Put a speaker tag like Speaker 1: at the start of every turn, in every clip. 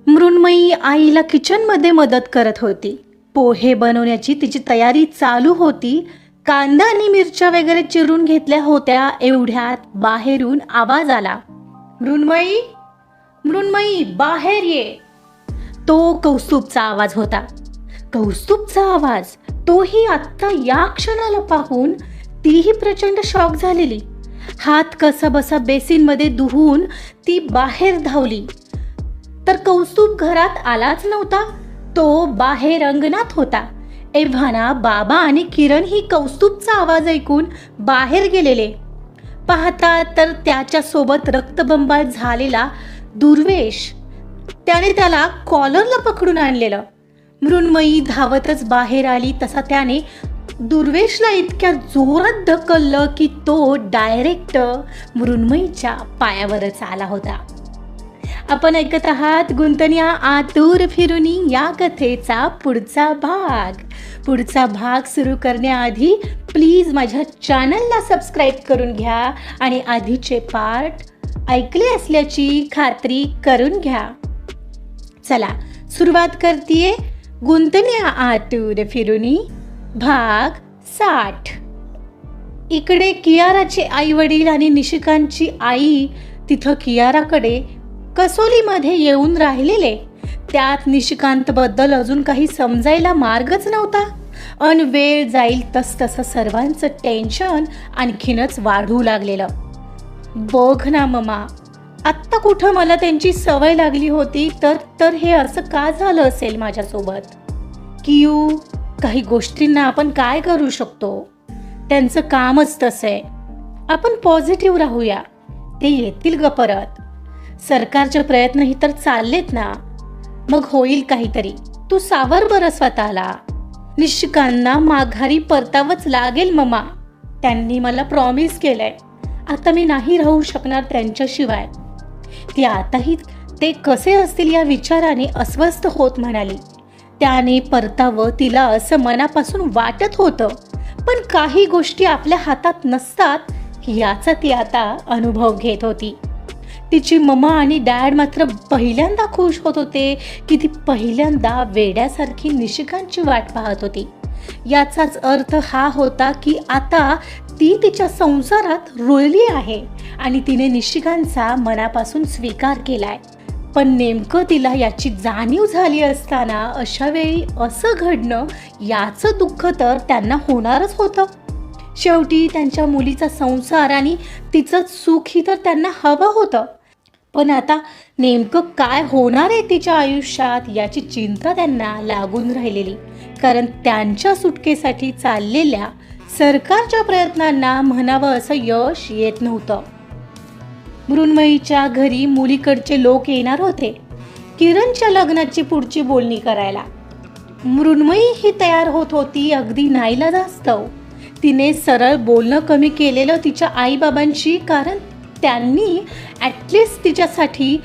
Speaker 1: मृण्मयी आईला किचनमध्ये मदत करत होती. पोहे बनवण्याची तिची तयारी चालू होती. कांदा आणि मिरच्या वगैरे चिरून घेतल्या होत्या. एवढ्यात बाहेरून आवाज आला, मृण्मयी, मृण्मयी बाहेर ये. तो कौस्तुभचा आवाज होता. कौस्तुभचा आवाज, तोही आत्ता या क्षणाला पाहून तीही प्रचंड शॉक झालेली. हात कसाबसा बेसिनमध्ये धुवून ती बाहेर धावली तर कौस्तुभ घरात आलाच नव्हता. तो बाहेर अंगणात होता. एव्हाना बाबा आणि किरण ही कौस्तुभचा आवाज ऐकून बाहेर गेलेले. पाहता तर त्याच्यासोबत रक्तबंबाळ झालेला दुर्वेश, त्याने त्याला कॉलरला पकडून आणलेलं. मृण्मयी धावतच बाहेर आली तसा त्याने दुर्वेशला इतक्या जोरात ढकललं की तो डायरेक्ट मृण्मयीच्या पायावरच आला होता. आपण ऐकत आहात गुंतन्या आतुर फिरुनी या कथेचा पुढचा भाग सुरू करण्याआधी प्लीज माझ्या चॅनलला सबस्क्राईब करून घ्या आणि आधीचे पार्ट ऐकले असल्याची खात्री करून घ्या. चला सुरुवात करतीये गुंतन्या आतुर फिरुनी भाग 60. इकडे कियाराचे आई वडील आणि निशिकांची आई तिथं कियाराकडे कसोलीमध्ये येऊन राहिलेले. त्यात निशिकांतबद्दल अजून काही समजायला मार्गच नव्हता. अन वेळ जाईल तसं सर्वांचं टेन्शन आणखीनच वाढू लागलेलं. बघ ना ममा, आत्ता कुठं मला त्यांची सवय लागली होती तर हे असं का झालं असेल माझ्यासोबत. कियू, काही गोष्टींना आपण काय करू शकतो, त्यांचं कामच तसं आहे. आपण पॉझिटिव्ह राहूया, ते येतील ग परत. सरकारचे प्रयत्नही तर चाललेत ना, मग होईल काहीतरी. तू सावर बरं स्वतःला. निशिकांना माघारी परतावंच लागेल ममा. त्यांनी मला प्रॉमिस केलंय. आता मी नाही राहू शकणार त्यांच्याशिवाय. ती आताही ते कसे असतील या विचाराने अस्वस्थ होत म्हणाली. त्याने परतावं तिला असं मनापासून वाटत होतं, पण काही गोष्टी आपल्या हातात नसतात याचा ती आता अनुभव घेत होती. तिची मम्मा आणि डॅड मात्र पहिल्यांदा खुश होत होते की ती पहिल्यांदा वेड्यासारखी निशिकांची वाट पाहत होती. याचाच अर्थ हा होता की आता ती तिच्या संसारात रुळली आहे आणि तिने निशिकांचा मनापासून स्वीकार केलाय. पण नेमकं तिला याची जाणीव झाली असताना अशा वेळी असं घडणं याचं दुःख तर त्यांना होणारच होतं. शेवटी त्यांच्या मुलीचा संसार आणि तिचं सुख ही तर त्यांना हवं होतं. पण आता नेमकं काय होणार आहे तिच्या आयुष्यात याची चिंता त्यांना लागून राहिलेली. कारण त्यांच्या सुटकेसाठी चाललेल्या सरकारच्या प्रयत्नांना म्हणावं असं यश येत नव्हतं. मृण्मयीच्या घरी मुलीकडचे लोक येणार होते किरणच्या लग्नाची पुढची बोलणी करायला. मृण्मयी ही तयार होत होती अगदी नाईलाजास्तव. तिने सरळ बोलणं कमी केलेलं तिच्या आईबाबांशी, कारण त्यांनी ॲटलिस्ट तिच्यासाठी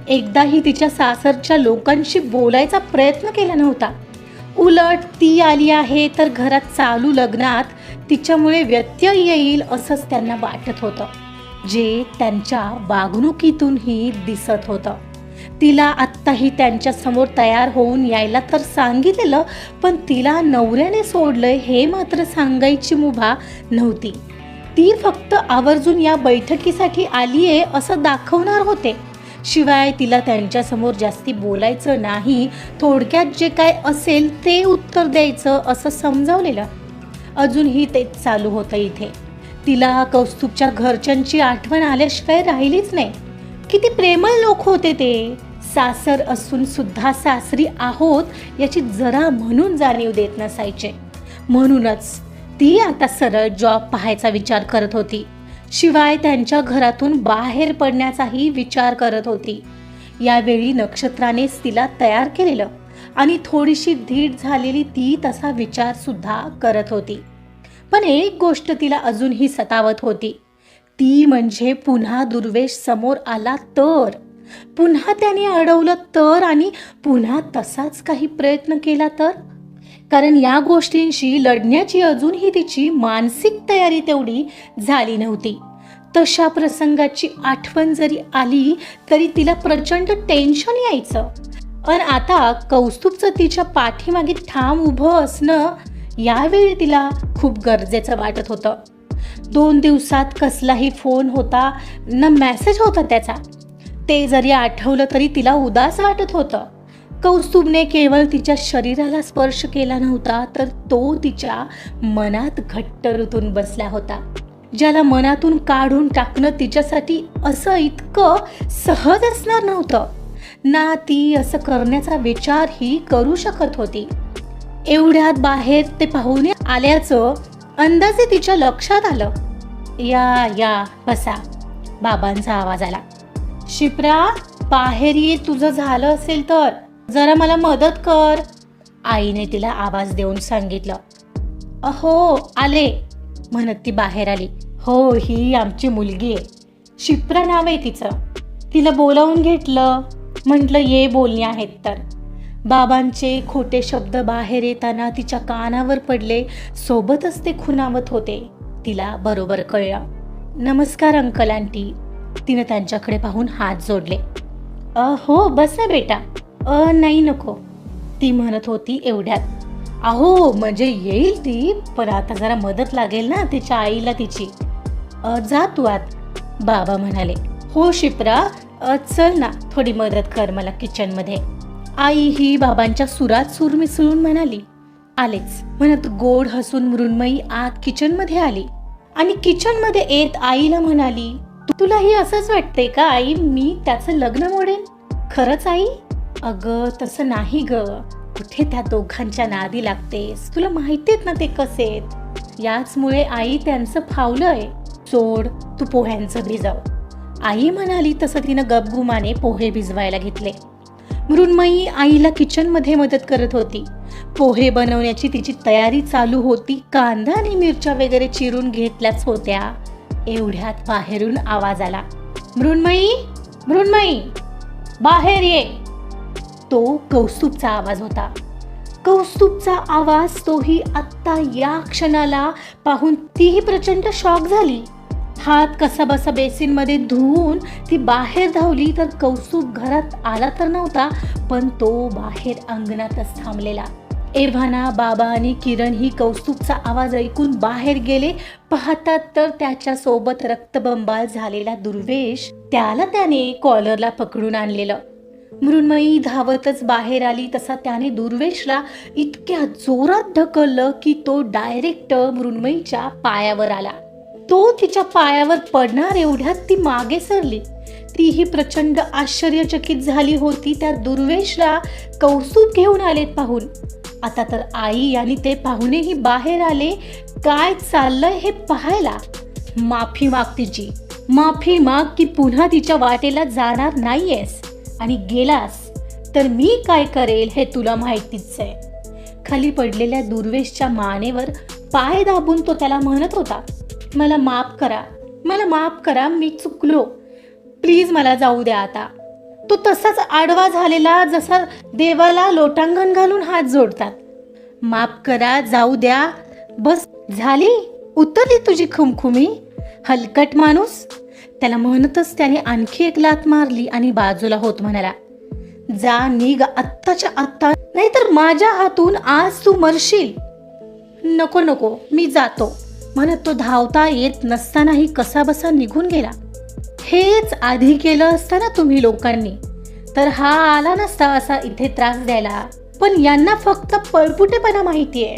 Speaker 1: एकदाही तिच्या सासरच्या लोकांशी बोलायचा प्रयत्न केला नव्हता. उलट ती आली आहे तर घरात चालू लग्नात तिच्यामुळे व्यत्यय येईल असंच त्यांना वाटत होतं, जे त्यांच्या वागणुकीतूनही दिसत होतं. तिला आत्ताही त्यांच्यासमोर तयार होऊन यायला तर सांगितलेलं, पण तिला नवऱ्याने सोडलंय हे मात्र सांगायची मुभा नव्हती. ती फक्त आवर्जून या बैठकीसाठी आली आहे असं दाखवणार होते. शिवाय तिला त्यांच्यासमोर जास्ती बोलायचं नाही, थोडक्यात जे काय असेल ते उत्तर द्यायचं असं समजावलेलं. अजूनही तेच चालू होतं इथे. तिला कौस्तुभच्या घरच्यांची आठवण आल्याशिवाय राहिलीच नाही. किती प्रेमळ लोक होते ते. सासर असून सुद्धा सासरी आहोत याची जरा म्हणून जाणीव देत नसायचे. म्हणूनच ती आता सरळ जॉब पाहायचा विचार करत होती. शिवाय त्यांच्या घरातून बाहेर पडण्याचाही विचार करत होती. यावेळी नक्षत्रानेच तिला तयार केलेलं आणि थोडीशी धीट झालेली ती तसा विचार सुद्धा करत होती. पण एक गोष्ट तिला अजूनही सतावत होती, ती म्हणजे पुन्हा दुर्वेश समोर आला तर, पुन्हा त्याने अडवलं तर आणि पुन्हा तसाच काही प्रयत्न केला तर. कारण या गोष्टींशी लढण्याची अजूनही तिची मानसिक तयारी तेवढी झाली नव्हती. तशा प्रसंगाची आठवण जरी आली तरी तिला प्रचंड टेन्शन यायचं. आता कौस्तुभचं तिच्या पाठीमागे ठाम उभं असणं यावेळी तिला खूप गरजेचं वाटत होतं. 2 दिवसात कसलाही फोन होता ना मेसेज होता त्याचा. ते जरी आठवलं तरी तिला उदास वाटत होतं. कौस्तुभने केवळ तिच्या शरीराला स्पर्श केला नव्हता, तर तो तिच्या मनात घट्ट रुतून बसला होता, ज्याला मनातून काढून टाकणं तिच्यासाठी असं इतकं सहज असणार नव्हतं ना. ती असं करण्याचा विचारही करू शकत होती. एवढ्यात बाहेर ते पाहुणे आल्याचं अंदाजे तिच्या लक्षात आलं. या बसा, बाबांचा आवाज आला. शिप्रा, बाहेर ये, तुझं झालं असेल तर जरा मला मदत कर, आईने तिला आवाज देऊन सांगितलं. अहो आले, म्हणत ती बाहेर आली. हो, ही आमची मुलगी आहे, शिप्रा नाव आहे तिचं. तिला बोलावून घेतलं, म्हटलं ये, बोलणी आहेत तर. बाबांचे खोटे शब्द बाहेर येताना तिच्या कानावर पडले, सोबतच ते खुणावत होते. तिला बरोबर कळलं. नमस्कार अंकल आंटी, तिने त्यांच्याकडे पाहून हात जोडले. हो बसा बेटा. नाही नको, ती म्हणत होती एवढ्यात. अहो म्हणजे येईल ती, पण आता जरा मदत लागेल ना तिच्या आईला तिची. जा तू आत, बाबा म्हणाले. हो शिप्रा, चल ना, थोडी मदत कर मला किचनमध्ये. आई ही बाबांच्या सुरात सूर मिसळून म्हणाली. आलेच, म्हणत गोड हसून मृण्मयी आत किचनमध्ये आली आणि किचनमध्ये येत आईला म्हणाली, तुलाही असंच वाटतंय का आई, मी त्याचं लग्न मोडेन? खरंच आई? अगं तसं नाही ग, कुठे त्या दोघांच्या नादी लागतेस, तुला माहितीत ना ते कसे आहेत. याचमुळे आई त्यांचं फावलंय. सोड, तू पोह्यांचं भिजव, आई म्हणाली. तसं तिनं गपगुमाने पोहे भिजवायला घेतले. मृण्मयी आईला किचनमध्ये मदत करत होती. पोहे बनवण्याची तिची तयारी चालू होती. कांदा आणि मिरच्या वगैरे चिरून घेतल्याच होत्या. एवढ्यात बाहेरून आवाज आला. मृण्मयी, बाहेर ये. तो कौस्तुभचा आवाज होता. कौस्तुभचा आवाज, तोही आत्ता या क्षणाला पाहून तीही प्रचंड शॉक झाली. हात कसाबसा बेसिनमध्ये धुवून ती बाहेर धावली, तर कौस्तुभ घरात आला तर नव्हता, पण तो बाहेर अंगणातच थांबलेला. एव्हाना बाबा आणि किरण ही कौस्तुभचा आवाज ऐकून बाहेर गेले. पाहतात तर त्याच्या सोबत रक्तबंबाळ झालेला दुर्वेश, त्याला त्याने कॉलरला पकडून आणलेलं. मृण्मयी धावतच बाहेर आली. तसा त्याने दुर्वेशला इतक्या जोरात ढकललं की तो डायरेक्ट मृण्मयीच्या पायावर आला. तो तिच्या पायावर पडणार एवढ्यात ती मागे सरली. तीही प्रचंड आश्चर्यचकित झाली होती. त्या दुर्वेशला कौस्तुभ घेऊन आलेत पाहून. आता तर आई आणि ते पाहुणेही बाहेर आले, काय चाललंय हे पाहायला. माफी माग तिची, माफी माग की पुन्हा तिच्या वाटेला जाणार नाहीयेस, आणि गेलास तर मी काय करेल हे तुला माहितीच आहे. खाली पडलेल्या दुर्वेशच्या मानेवर पाय दाबून तो त्याला म्हणत होता, मला माफ करा, मी चुकलो, प्लीज मला जाऊ द्या आता. तो तसाच आडवा झालेला, जसा देवाला लोटांगण घालून हात जोडतात. माफ करा, जाऊ द्या, बस झाली, उतरली तुझी खुमखुमी, हलकट माणूस. त्याला म्हणतच त्याने आणखी एक लाथ मारली आणि बाजूला होत म्हणाला, जा निघ आत्ताच्या आत्ता, नाहीतर माझ्या हातून आज तू मरशील. नको, मी जातो, म्हणत तो धावता येत नसतानाही कसाबसा निघून गेला. हेच आधी केलं असतं ना तुम्ही लोकांनी, तर हा आला नसता असा इथे त्रास द्यायला. पण यांना फक्त पळपुटेपणा माहितीये.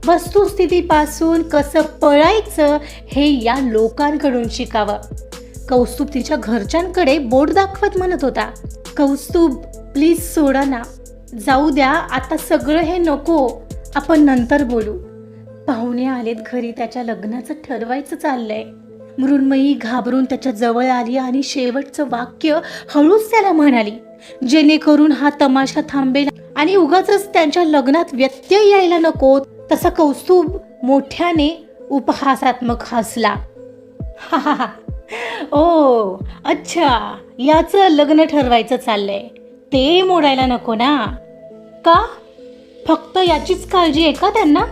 Speaker 1: वस्तुस्थितीपासून कसं पळायचं हे या लोकांकडून शिकावं. कौस्तुभ तिच्या घरच्यांकडे बोट दाखवत म्हणत होता, कौस्तुभ प्लीज सोडा ना, जाऊ द्या, आता सगळं हे नको, आपण नंतर बोलू. पाहुणे आलेत घरी, त्याच्या लग्नाचं ठरवायचं चाललंय. मृण्मयी घाबरून त्याच्या जवळ आली आणि शेवटचं वाक्य हळूच त्याला म्हणाली, जेणेकरून हा तमाशा थांबेल आणि उगाचच त्यांच्या लग्नात व्यत्यय यायला नको. तसा कौस्तुभ मोठ्याने उपहासात्मक हसला. ओ अच्छा, याचं लग्न ठरवायचं चाललंय, ते मोडायला नको ना? का? फक्त याचीच काळजी आहे का त्यांना?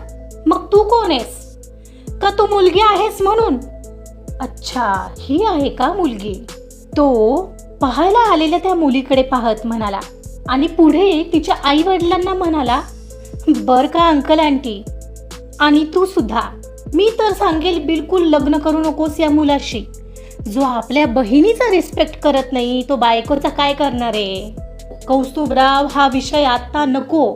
Speaker 1: मग तू कोण आहेस? का तू मुलगी आहेस म्हणून? अच्छा, ही आहे का मुलगी? तो पाहायला आलेल्या त्या मुलीकडे पाहत म्हणाला. आणि पुढे तिच्या आई वडिलांना म्हणाला, बर का अंकल आंटी, आणि तू सुद्धा, मी तर सांगेल बिलकुल लग्न करू नकोस या मुलाशी. जो आपल्या बहिणीचा रिस्पेक्ट करत नाही तो बायकोचा काय करणार आहे. कौस्तुभराव, हा विषय आता नको,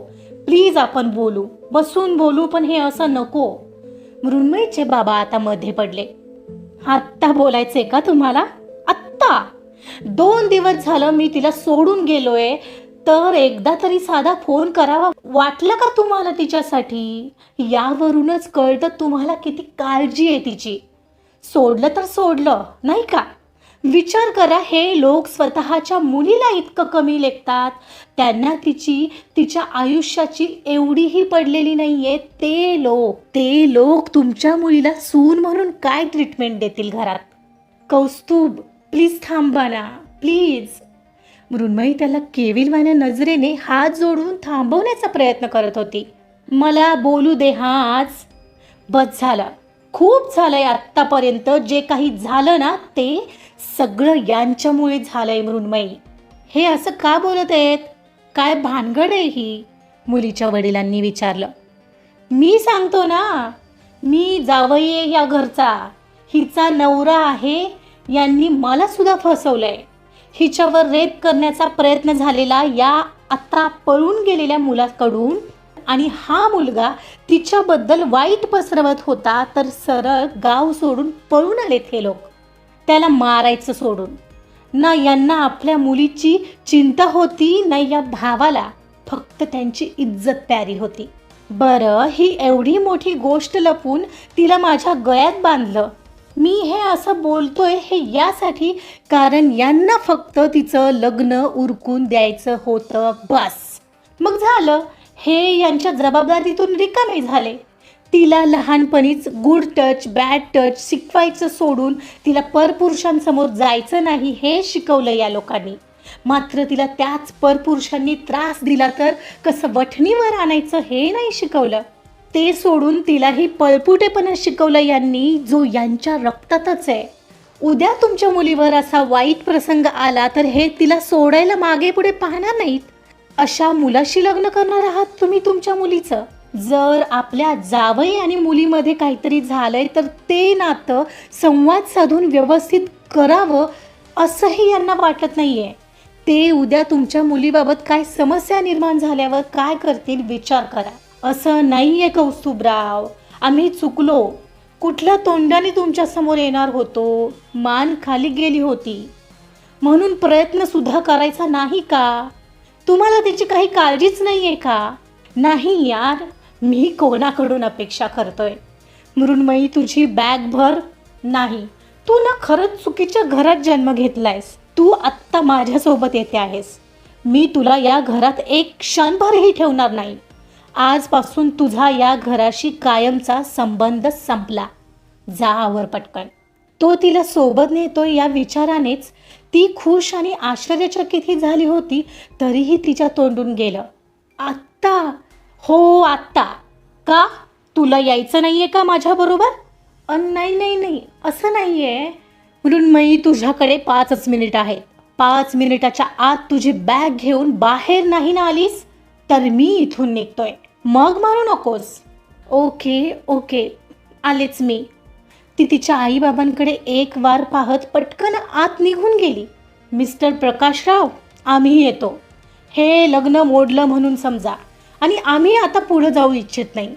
Speaker 1: प्लीज आपण बोलू, बसून बोलू, पण हे असं नको. मृण्मयीचे बाबा आता मध्ये पडले. आत्ता बोलायचंय का तुम्हाला? आत्ता? 2 दिवस झालं मी तिला सोडून गेलोय, तर एकदा तरी साधा फोन करावा वाटलं का तुम्हाला तिच्यासाठी? यावरूनच कळतं तुम्हाला किती काळजी आहे तिची. सोडलं तर सोडलं नाही का? विचार करा, हे लोक स्वतःच्या मुलीला इतकं कमी लेखतात, त्यांना तिच्या आयुष्याची एवढीही पडलेली नाहीये. ते लोक तुमच्या मुलीला सून म्हणून काय ट्रीटमेंट देतील घरात? कौस्तुभ, प्लीज थांबा ना, प्लीज. मृण्मयी त्याला केविलवाण्या नजरेने हात जोडून थांबवण्याचा प्रयत्न करत होती. मला बोलू दे आज. बस झालं, खूप झालंय आत्तापर्यंत. जे काही झालं ना ते सगळं यांच्यामुळे झालंय. मृण्मयी, हे असं का बोलत आहेत? काय भानगड आहे ही? मुलीच्या वडिलांनी विचारलं. मी सांगतो ना, मी जावई आहे या घरचा, हिचा नवरा आहे. यांनी मला सुद्धा फसवलंय. हिच्यावर रेप करण्याचा प्रयत्न झालेला या आता पळून गेलेल्या मुलाकडून, आणि हा मुलगा तिच्याबद्दल वाईट पसरवत होता, तर सरळ गाव सोडून पळून आलेत हे लोक, त्याला मारायचं सोडून. ना यांना आपल्या मुलीची चिंता होती, ना या भावाला फक्त त्यांची इज्जत प्यारी होती. बरं, ही एवढी मोठी गोष्ट लपून तिला माझ्या गळ्यात बांधलं. मी हे असं बोलतोय हे यासाठी, कारण यांना फक्त तिचं लग्न उरकून द्यायचं होतं, बस. मग झालं, हे यांच्या जबाबदारीतून रिकामे झाले. तिला लहानपणीच गुड टच बॅड टच शिकवायचं सोडून तिला परपुरुषांसमोर जायचं नाही हे शिकवलं या लोकांनी. मात्र तिला त्याच परपुरुषांनी त्रास दिला तर कसं वठणीवर आणायचं हे नाही शिकवलं. ते सोडून तिलाही पळपुटेपणा शिकवलं यांनी, जो यांच्या रक्तातच आहे. उद्या तुमच्या मुलीवर असा वाईट प्रसंग आला तर हे तिला सोडायला मागे पुढे पाहणार नाहीत. अशा मुलाशी लग्न करणार आहात तुम्ही तुमच्या मुलीचं? जर आपल्या जावई आणि मुलीमध्ये काहीतरी झालंय तर ते नातं संवाद साधून व्यवस्थित करावं असंही यांना वाटत नाहीये. ते उद्या तुमच्या मुलीबाबत काय समस्या निर्माण झाल्यावर काय करतील विचार करा. असं नाहीये कौस्तुभराव, आम्ही चुकलो. कुठल्या तोंडाने तुमच्या समोर येणार होतो? मान खाली गेली होती म्हणून प्रयत्न सुद्धा करायचा नाही का? तुम्हाला त्याची काही काळजीच नाहीये का? नाही यार, मी कोणाकडून अपेक्षा करतोय? मृण्मयी, तुझी बॅग भर. नाही, तू ना खरंच चुकीच्या घरात जन्म घेतलायस. तू आत्ता माझ्यासोबत येते आहेस. मी तुला या घरात एक क्षणभरही ठेवणार नाही. आजपासून तुझा या घराशी कायमचा संबंध संपला. जा आवर पटकन. तो तिला सोबत नेतोय या विचारानेच ती खुश आणि आश्चर्यचकित झाली होती, तरीही तिच्या तोंडून गेलं. आत्ता? हो आत्ता. का? तुला यायचं नाहीये का माझ्याबरोबर? नाही, असं नाहीये. मृण्मयी, तुझ्याकडे 5 मिनिट आहेत. 5 मिनिटाच्या आत तुझी बॅग घेऊन बाहेर नाही ना आलीस तर मी इथून निघतोय. मग मारू नकोस. ओके, आलेच मी. ती तिच्या आईबाबांकडे एक वार पाहत पटकन आत निघून गेली. मिस्टर प्रकाशराव, आम्ही येतो. हे लग्न मोडलं म्हणून समजा, आणि आम्ही आता पुढे जाऊ इच्छित नाही.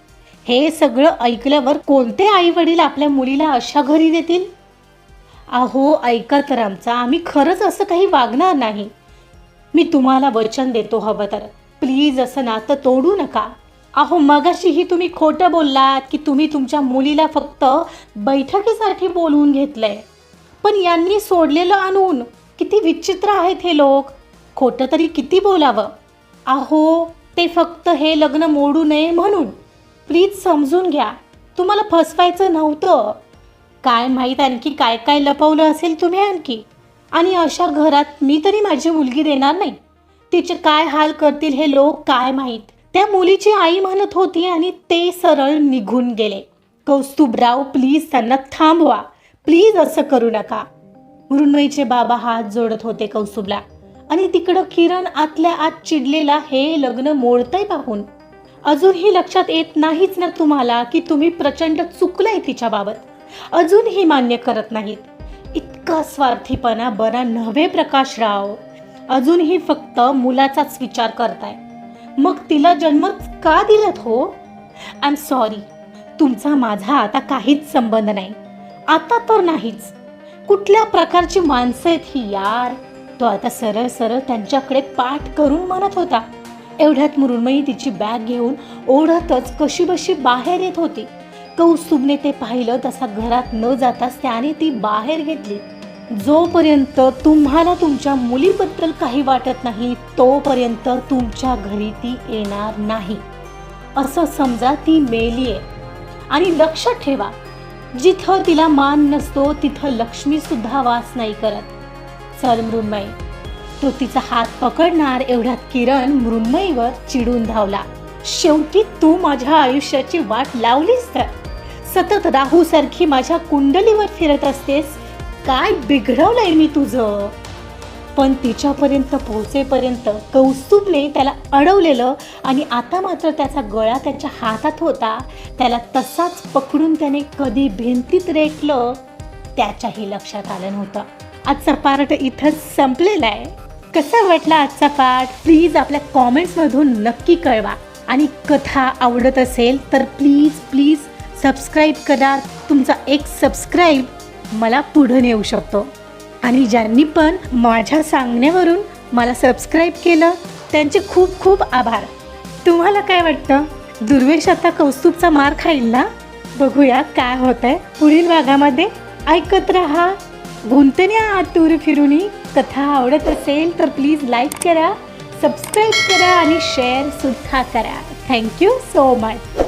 Speaker 1: हे सगळं ऐकल्यावर कोणते आई वडील आपल्या मुलीला अशा घरी देतील? अहो ऐका तर आमचा, आम्ही खरंच असं काही वागणार नाही. मी तुम्हाला वचन देतो, हवं तर प्लीज असं नातं तोडू नका. अहो मगाशीही तुम्ही खोटं बोललात की तुम्ही तुमच्या मुलीला फक्त बैठकीसाठी बोलवून घेतलंय, पण यांनी सोडलेलं आणून. किती विचित्र आहेत हे लोक. खोटं तरी किती बोलावं. अहो ते फक्त हे लग्न मोडू नये म्हणून. प्लीज समजून घ्या, तुम्हाला फसवायचं नव्हतं. काय माहीत आणखी काय काय लपवलं असेल तुम्ही आणखी. आणि अशा घरात मी तरी माझी मुलगी देणार नाही. तिचे काय हाल करतील हे लोक काय माहीत. त्या मुलीची आई म्हणत होती आणि ते सरळ निघून गेले. कौस्तुभराव, प्लीज त्यांना थांबवा. प्लीज असं करू नका. मृण्मयीचे बाबा हात जोडत होते कौस्तुभला. आणि तिकडं किरण आतल्या आत चिडलेला हे लग्न मोडतंय पाहून अजूनही लक्षात येत नाहीच ना तुम्हाला की तुम्ही प्रचंड चुकलाय तिच्याबाबत. अजूनही मान्य करत नाहीत. इतका स्वार्थीपणा बरा नव्हे प्रकाशराव. अजूनही फक्त मुलाचाच विचार करताय. मग तिला जन्मच का दिलात हो? I am sorry. तुमचा माझा आता काहीच संबंध नाही. आता तर नाहीच. कुठल्या प्रकारची माणसं आहेत ही यार. तो आता सरळ सरळ त्यांच्याकडे पाठ करून म्हणत होता. एवढ्यात मृण्मयी तिची बॅग घेऊन ओढतच कशीबशी बाहेर येत होती. कौस्तुभने ते पाहिलं तसा घरात न जाताच त्याने ती बाहेर घेतली. जोपर्यंत तुम्हाला तुमच्या मुलीबद्दल काही वाटत नाही तोपर्यंत तुमच्या घरी ती येणार नाही असं समजा. ती मेली आहे. आणि लक्षात ठेवा, जिथं तिला मान नसतो तिथं लक्ष्मी सुद्धा वास नाही करत. चल मृण्मयी. तो तिचा हात पकडणार एवढ्यात किरण मृण्मयीवर चिडून धावला. शेवटी तू माझ्या आयुष्याची वाट लावलीस तर. सतत राहू सारखी माझ्या कुंडलीवर फिरत असतेस. काय बिघडवलंय मी तुझं. पण तिच्यापर्यंत पोहोचेपर्यंत कौस्तुभने त्याला अडवलेलं आणि आता मात्र त्याचा गळा त्याच्या हातात होता. त्याला तसाच पकडून त्याने कधी भिंतीत रेटलं त्याच्याही लक्षात आलं नव्हतं. आजचा पार्ट इथंच संपलेला आहे. कसा वाटला आजचा पार्ट प्लीज आपल्या कॉमेंट्समधून नक्की कळवा. आणि कथा आवडत असेल तर प्लीज प्लीज सबस्क्राईब करा. तुमचा एक सबस्क्राईब मला पुढे नेऊ शकतो. आणि ज्यांनी पण माझ्या सांगण्यावरून मला सबस्क्राईब केलं त्यांचे खूप खूप आभार. तुम्हाला काय वाटतं, दुर्वेश आता कौस्तुभचा मार खाईल ना? बघूया काय होतंय पुढील भागामध्ये. ऐकत राहा गुंतण्या आतूर फिरूनी. कथा आवडत असेल तर प्लीज लाईक करा, सबस्क्राईब करा आणि शेअर सुद्धा करा. Thank you so much.